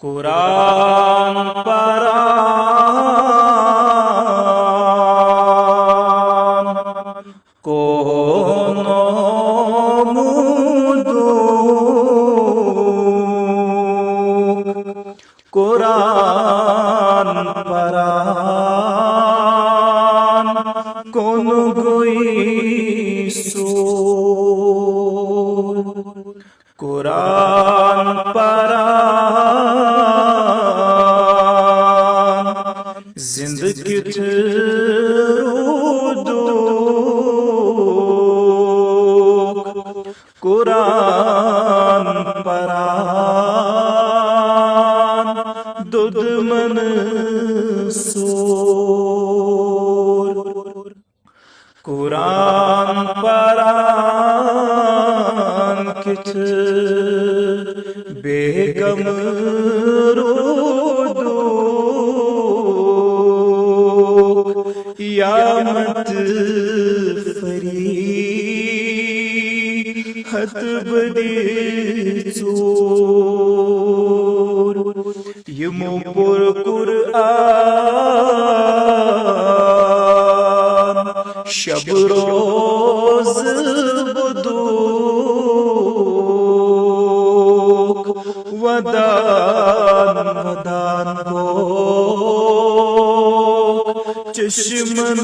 कुरान परान कोनो मुदो कुरान परान कोनो गोई सो कुरान परान जिंदगी दो कुरान परान दुध मन सोर कुरान परान किच बेगम रोदो यामत फरी हत बदे चोर यमो पुर कुरआन शब रोज बदो वदान वदान को चश्मन